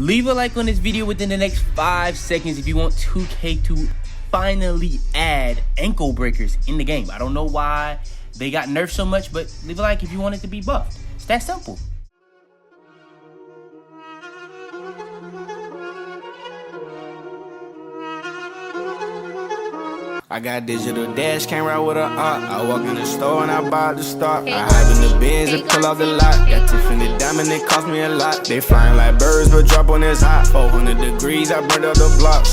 Leave a like on this video within the next 5 seconds if you want 2K to finally add ankle breakers in the game. I don't know why they got nerfed so much, but leave a like if you want it to be buffed. It's that simple. I got digital dash, can't ride with a art. I walk in the store and I buy the stock. I hide in the bins and pull out the lot. Got Tiffany diamond, it cost me a lot. They flying like birds, but drop on this hot. 400 degrees, I burned up the block.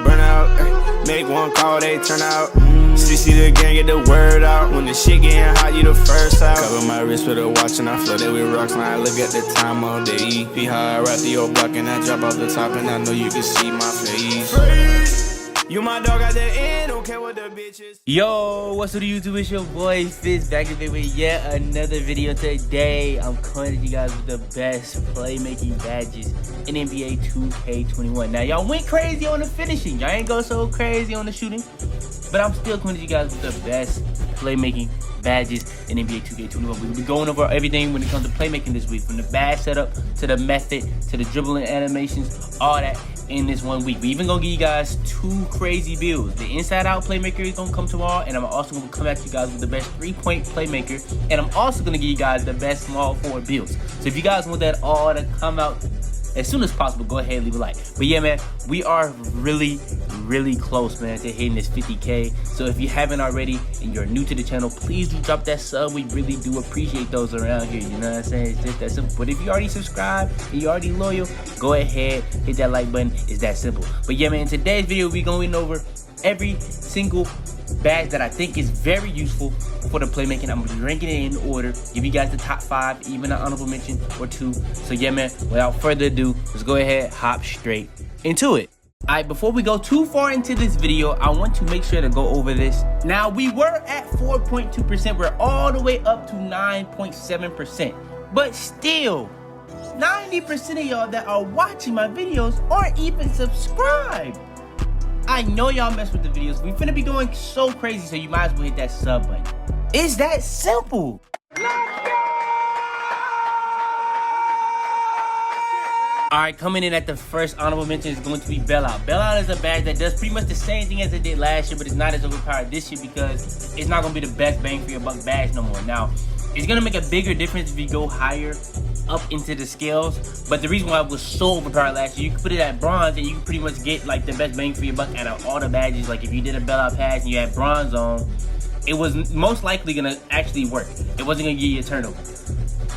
Burn out, make one call, they turn out. CC the gang, get the word out. When the shit getting hot, you the first out. Cover my wrist with a watch and I flooded with rocks. Now I look at the time all day. Be high, I ride the old block and I drop off the top. And I know you can see my face. You my dog at the end, don't care what the bitch is. Yo, what's up YouTube? It's your boy Fizz back again with yet another video. Today I'm coming to you guys with the best playmaking badges in NBA 2K21. Now y'all went crazy on the finishing, y'all ain't go so crazy on the shooting, but I'm still coming to you guys with the best playmaking badges in NBA 2K21. We'll be going over everything when it comes to playmaking this week, from the badge setup to the method to the dribbling animations, all that in this 1 week. We even gonna give you guys 2 crazy builds. The inside out playmaker is gonna come tomorrow, and I'm also gonna come at you guys with the best 3-point playmaker, and I'm also gonna give you guys the best small forward builds. So if you guys want that all to come out as soon as possible, go ahead and leave a like. But yeah, man, we are really close, man, to hitting this 50K. So if you haven't already and you're new to the channel, please do drop that sub. We really do appreciate those around here, you know what I'm saying? It's just that simple. But if you already subscribed and you're already loyal, go ahead, hit that like button. It's that simple. But yeah, man, in today's video, we're going over every single badge that I think is very useful for the playmaking. I'm gonna be ranking it in order, give you guys the top 5, even an honorable mention or 2. So yeah, man, without further ado, let's go ahead, hop straight into it. Alright, before we go too far into this video, I want to make sure to go over this. Now, we were at 4.2%, we're all the way up to 9.7%, but still 90% of y'all that are watching my videos aren't even subscribed. I know y'all mess with the videos. We finna be going so crazy, so you might as well hit that sub button. It's that simple. Alright, coming in at the first honorable mention is going to be Bailout. Bailout is a badge that does pretty much the same thing as it did last year, but it's not as overpowered this year because it's not going to be the best bang for your buck badge no more. Now, it's going to make a bigger difference if you go higher up into the scales, but the reason why it was so overpowered last year, you can put it at bronze and you can pretty much get like the best bang for your buck out of all the badges. Like if you did a Bailout pass and you had bronze on, it was most likely going to actually work. It wasn't going to give you a turnover.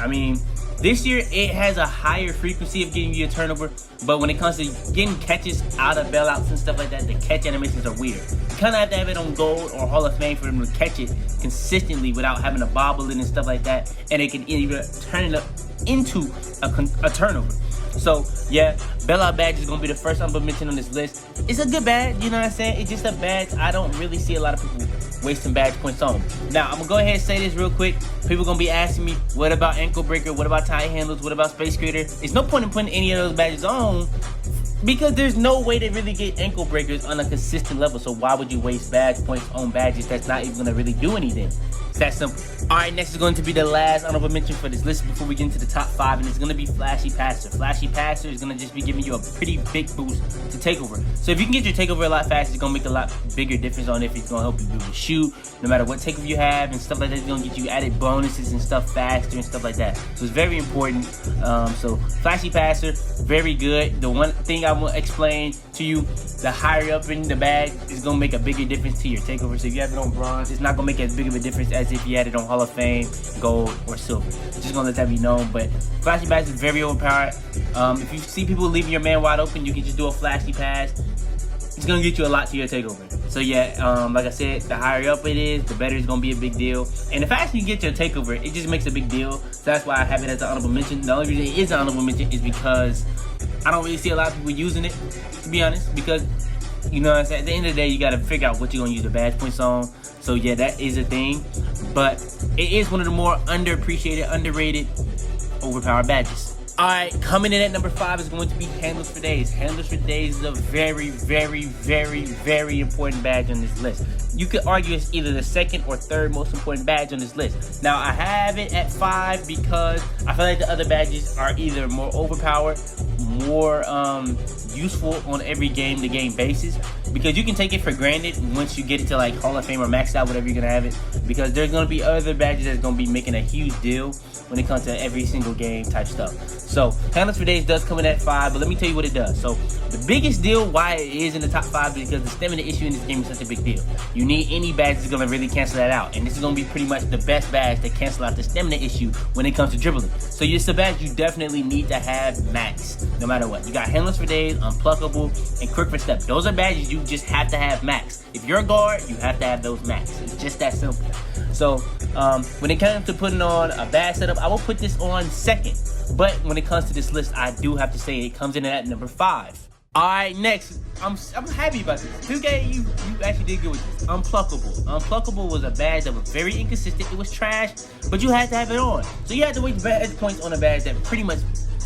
I mean, this year, it has a higher frequency of getting you a turnover, but when it comes to getting catches out of bailouts and stuff like that, the catch animations are weird. You kind of have to have it on gold or Hall of Fame for them to catch it consistently without having to bobble it and stuff like that, and it can either turn it up into a turnover. So, yeah, Bailout badge is going to be the first honorable mention on this list. It's a good badge, you know what I'm saying? It's just a badge I don't really see a lot of people wasting badge points on. Now, I'm going to go ahead and say this real quick. People going to be asking me, what about Ankle Breaker? What about Tie Handles? What about Space Creator? There's no point in putting any of those badges on because there's no way to really get ankle breakers on a consistent level. So why would you waste badge points on badges that's not even going to really do anything? It's that simple. Alright, next is going to be the last honorable mention for this list before we get into the top 5, and it's going to be Flashy Passer. Flashy Passer is going to just be giving you a pretty big boost to takeover. So if you can get your takeover a lot faster, it's going to make a lot bigger difference on if it's going to help you be able to shoot, no matter what takeover you have and stuff like that. It's going to get you added bonuses and stuff faster and stuff like that. So it's very important. So Flashy Passer, very good. The one thing I will explain to you, the higher up in the bag is going to make a bigger difference to your takeover. So if you have it on bronze, it's not going to make as big of a difference as if you had it on Hall of Fame, gold, or silver. Just going to let that be known. But Flashy Pass is very overpowered. If you see people leaving your man wide open, you can just do a Flashy Pass. It's going to get you a lot to your takeover. So yeah, like I said, the higher up it is, the better it's going to be a big deal. And the faster you get your takeover, it just makes a big deal. So that's why I have it as an honorable mention. The only reason it is an honorable mention is because I don't really see a lot of people using it, to be honest, because, you know what I'm saying, at the end of the day, you got to figure out what you're going to use the badge points on. So yeah, that is a thing, but it is one of the more underappreciated, underrated, overpowered badges. Alright, coming in at number 5 is going to be Handlers for Days. Handlers for Days is a very, very, very, very important badge on this list. You could argue it's either the second or third most important badge on this list. Now, I have it at 5 because I feel like the other badges are either more overpowered, more useful on every game-to-game basis, because you can take it for granted once you get it to like Hall of Fame or maxed out, whatever you're gonna have it, because there's gonna be other badges that's gonna be making a huge deal when it comes to every single game type stuff. So Handlers for Days does come in at 5, but let me tell you what it does. So the biggest deal why it is in the top 5 is because the stamina issue in this game is such a big deal. You need any badge that's gonna really cancel that out, and this is gonna be pretty much the best badge to cancel out the stamina issue when it comes to dribbling. So it's a badge you definitely need to have max, no matter what. You got Handlers for Days, Unpluggable, and Quick for Step. Those are badges you just have to have max. If you're a guard, you have to have those max. It's just that simple. So when it comes to putting on a badge setup, I will put this on second. But when it comes to this list, I do have to say it comes in at number 5. Alright, next, I'm happy about this. 2K, you actually did good with this. Unpluggable. Unpluggable was a badge that was very inconsistent. It was trash, but you had to have it on. So you had to waste badge points on a badge that pretty much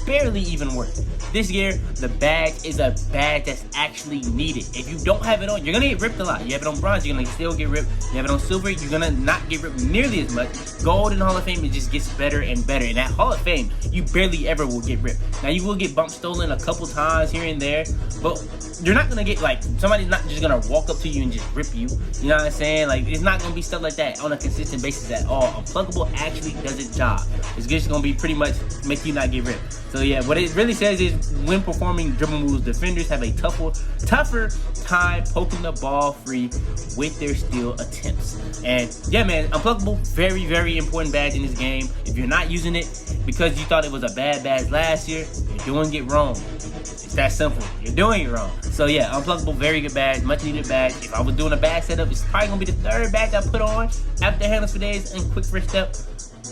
barely even worked. This year, the badge is a badge that's actually needed. If you don't have it on, you're gonna get ripped a lot. You have it on bronze, you're gonna still get ripped. You have it on silver, you're gonna not get ripped nearly as much. Gold and Hall of Fame, it just gets better and better. And at Hall of Fame, you barely ever will get ripped. Now you will get bump stolen a couple times here and there, but you're not gonna get like, somebody's not just gonna walk up to you and just rip you. You know what I'm saying? Like, it's not gonna be stuff like that on a consistent basis at all. Unpluggable actually does its job. It's just gonna be pretty much make you not get ripped. So yeah, what it really says is when performing dribble moves, defenders have a tougher time poking the ball free with their steal attempts. And yeah, man, Unpluggable, very, very important badge in this game. If you're not using it because you thought it was a bad badge last year, you're doing it wrong. It's that simple. You're doing it wrong. So yeah, Unpluggable, very good badge, much needed badge. If I was doing a badge setup, it's probably gonna be the third badge I put on after Handlers for Days and Quick First Step.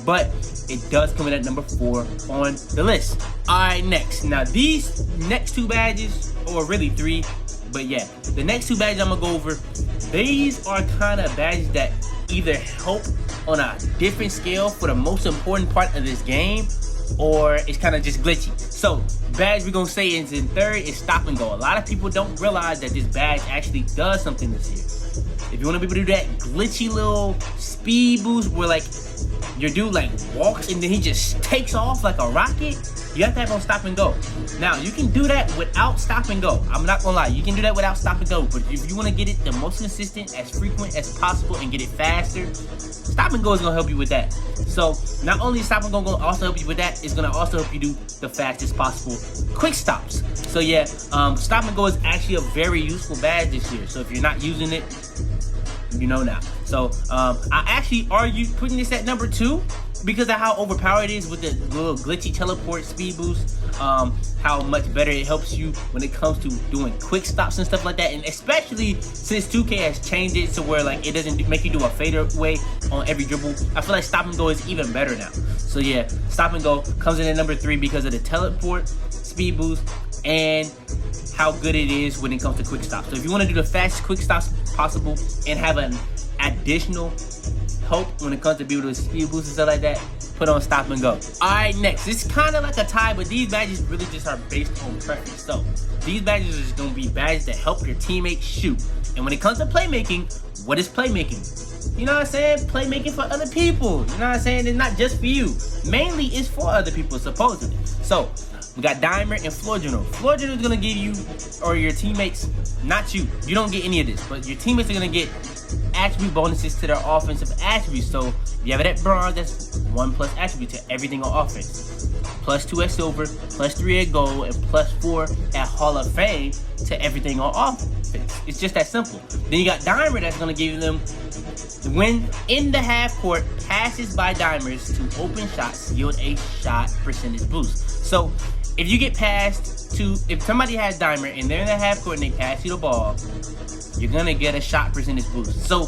But it does come in at number 4 on the list. Alright, next. Now these next 2 badges, or really 3, but yeah, the next 2 badges I'm gonna go over, these are kind of badges that either help on a different scale for the most important part of this game, or it's kind of just glitchy. So badge we're gonna say is in 3rd is Stop and Go. A lot of people don't realize that this badge actually does something this year. If you want to be able to do that glitchy little speed boost where like your dude like walks and then he just takes off like a rocket, you have to have on Stop and Go. Now you can do that without Stop and Go. I'm not gonna lie, you can do that without Stop and Go, but if you want to get it the most consistent, as frequent as possible, and get it faster, Stop and Go is gonna help you with that. So not only is Stop and Go gonna also help you with that, it's gonna also help you do the fastest possible quick stops. So yeah, Stop and Go is actually a very useful badge this year. So if you're not using it, you know now. So I actually argue putting this at number 2 because of how overpowered it is with the little glitchy teleport speed boost. How much better it helps you when it comes to doing quick stops and stuff like that, and especially since 2K has changed it to where like it doesn't make you do a fadeaway on every dribble. I feel like Stop and Go is even better now. So yeah, Stop and Go comes in at number 3 because of the teleport speed boost and how good it is when it comes to quick stops. So if you want to do the fastest quick stops possible and have an additional help when it comes to be able to speed boost and stuff like that, put on Stop and Go. Alright, next. It's kind of like a tie, but these badges really just are based on preference. So these badges are just going to be badges that help your teammates shoot. And when it comes to playmaking, what is playmaking? You know what I'm saying? Playmaking for other people. You know what I'm saying? It's not just for you. Mainly it's for other people, supposedly. So we got Dimer and Floor General. Floor General is going to give you, or your teammates, not you. You don't get any of this, but your teammates are going to get attribute bonuses to their offensive attributes. So if you have it at bronze, that's 1+ attribute to everything on offense. +2 at silver, +3 at gold, and +4 at Hall of Fame to everything on offense. It's just that simple. Then you got Dimer that's going to give them, when in the half court, passes by Dimers to open shots yield a shot percentage boost. So if you get passed to, if somebody has Dimer and they're in the half court and they pass you the ball, you're gonna get a shot percentage boost. So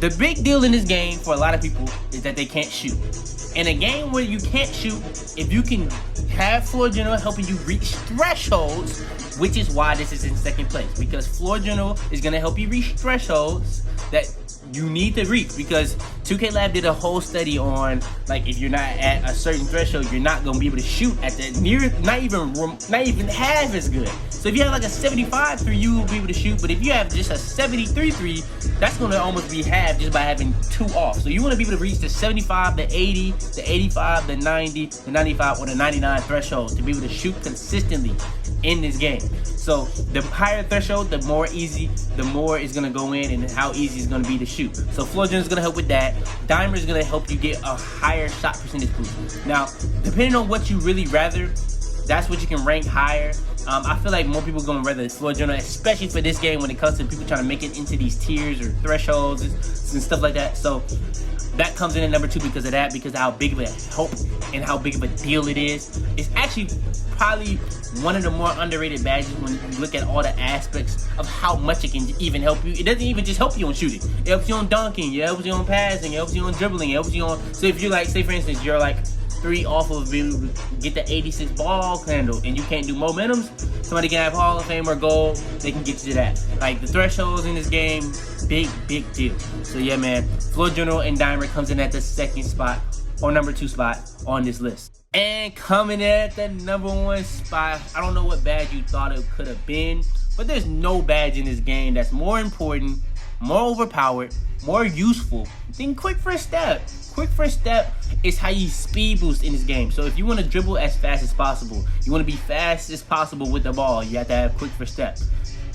the big deal in this game for a lot of people is that they can't shoot. In a game where you can't shoot, if you can have Floor General helping you reach thresholds, which is why this is in 2nd place, because Floor General is gonna help you reach thresholds that you need to reach, because 2K Lab did a whole study on, like, if you're not at a certain threshold, you're not gonna be able to shoot at that not even half as good. So if you have like a 75 3, you will be able to shoot, but if you have just a 73 3, that's gonna almost be half just by having 2 off. So you wanna be able to reach the 75, the 80, the 85, the 90, the 95, or the 99 threshold to be able to shoot consistently in this game. So the higher threshold, the more it's gonna go in, and how easy it's gonna be to shoot. So floor general is gonna help with that. Dimer is gonna help you get a higher shot percentage boost. Now, depending on what you really rather, that's what you can rank higher. I feel like more people are gonna rather floor general, especially for this game when it comes to people trying to make it into these tiers or thresholds and stuff like that. So that comes in at number 2 because of that, because of how big of a help and how big of a deal it is. It's actually probably one of the more underrated badges when you look at all the aspects of how much it can even help you. It doesn't even just help you on shooting. It helps you on dunking, it helps you on passing, it helps you on dribbling, it helps you on... So if you're like, say for instance, you're like 3 off of being able to get the 86 ball handle and you can't do momentums, somebody can have Hall of Fame or gold, they can get you to that. Like, the thresholds in this game, big deal. So yeah, man, floor general and dimer comes in at the 2nd spot or number 2 spot on this list. And coming in at the number 1 spot, I don't know what badge you thought it could have been, but there's no badge in this game that's more important, more overpowered, more useful than quick first step. Quick first step is how you speed boost in this game. So if you want to dribble as fast as possible, you want to be fast as possible with the ball, you have to have quick first step.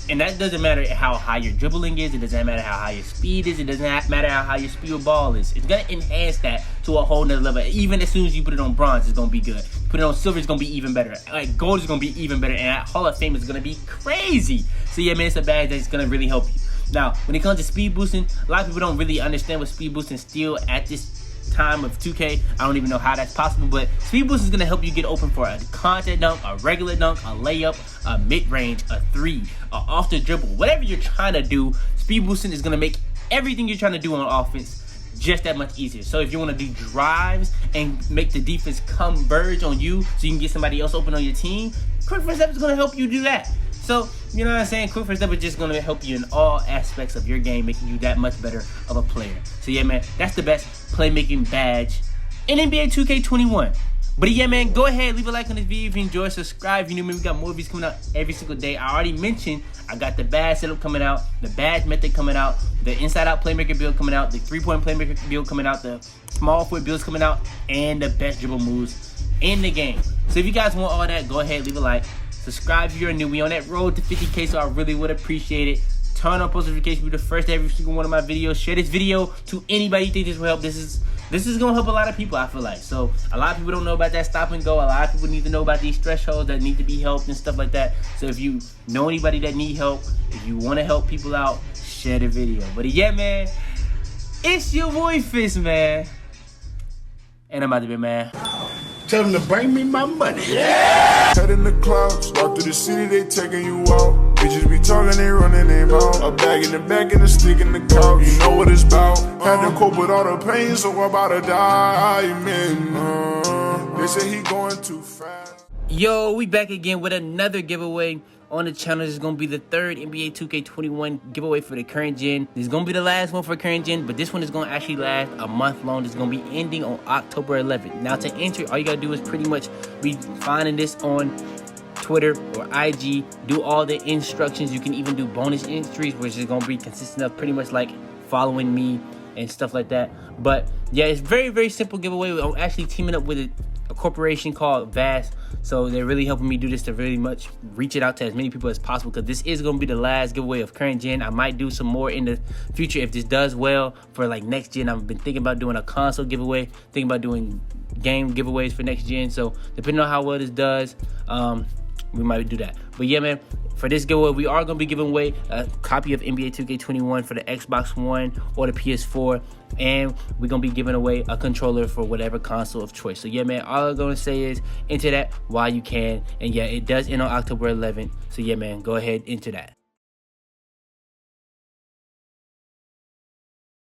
And that doesn't matter how high your dribbling is, it doesn't matter how high your speed is, it doesn't matter how high your speed of ball is. It's gonna enhance that to a whole nother level. Even as soon as you put it on bronze, it's gonna be good. Put it on silver, it's gonna be even better. Like, gold is gonna be even better, and that Hall of Fame is gonna be crazy. So yeah, man, it's a badge that's gonna really help you. Now, when it comes to speed boosting, a lot of people don't really understand what speed boosting still at this time of 2K. I don't even know how that's possible, but speed boost is going to help you get open for a contact dunk, a regular dunk, a layup, a mid-range, a 3, a off the dribble. Whatever you're trying to do, speed boosting is going to make everything you're trying to do on offense just that much easier. So if you want to do drives and make the defense converge on you so you can get somebody else open on your team, quick first step is going to help you do that. So, you know what I'm saying? Quick first step is just going to help you in all aspects of your game, making you that much better of a player. So yeah, man, that's the best playmaking badge in NBA 2K21. But yeah, man, go ahead, leave a like on this video if you enjoy, subscribe if you new. We got more videos coming out every single day. I already mentioned I got the badge setup coming out, the badge method coming out, the inside out playmaker build coming out, the 3-point playmaker build coming out, the small foot builds coming out, and the best dribble moves in the game. So if you guys want all that, go ahead, leave a like. Subscribe if you're new. We on that road to 50K, so I really would appreciate it. Turn on post notifications to be the first to every single one of my videos. Share this video to anybody you think this will help. This is gonna help a lot of people, I feel like. So a lot of people don't know about that stop and go. A lot of people need to know about these thresholds that need to be helped and stuff like that. So if you know anybody that need help, if you want to help people out, share the video. But yeah, man, it's your boy Fitz, man, and I'm out of here, man. Tell them to bring me my money. Yeah! Head in the clouds, walk through the city, they taking you out. Bitches be talking, they running their mouth. A bag in the back and a stick in the couch. You know what it's about. Had to cope with all the pain, so I'm about to die, man. They say he going too fast. Yo, we back again with another giveaway on the channel. This is going to be the 3rd NBA 2K21 giveaway for the current gen. This is going to be the last one for current gen, but this one is going to actually last a month long. This is going to be ending on October 11th. Now, to enter, all you got to do is pretty much be finding this on Twitter or IG. Do all the instructions. You can even do bonus entries, which is going to be consistent of pretty much like following me and stuff like that. But yeah, it's very simple giveaway. I'm actually teaming up with a corporation called Vast. So they're really helping me do this to really much reach it out to as many people as possible, because this is going to be the last giveaway of current gen. I might do some more in the future if this does well for like next gen. I've been thinking about doing a console giveaway, thinking about doing game giveaways for next gen. So depending on how well this does, we might do that. But yeah, man, for this giveaway, we are going to be giving away a copy of NBA 2K21 for the Xbox One or the PS4. And we're going to be giving away a controller for whatever console of choice. So yeah, man, all I'm going to say is enter that while you can. And yeah, it does end on October 11th. So yeah, man, go ahead, enter that.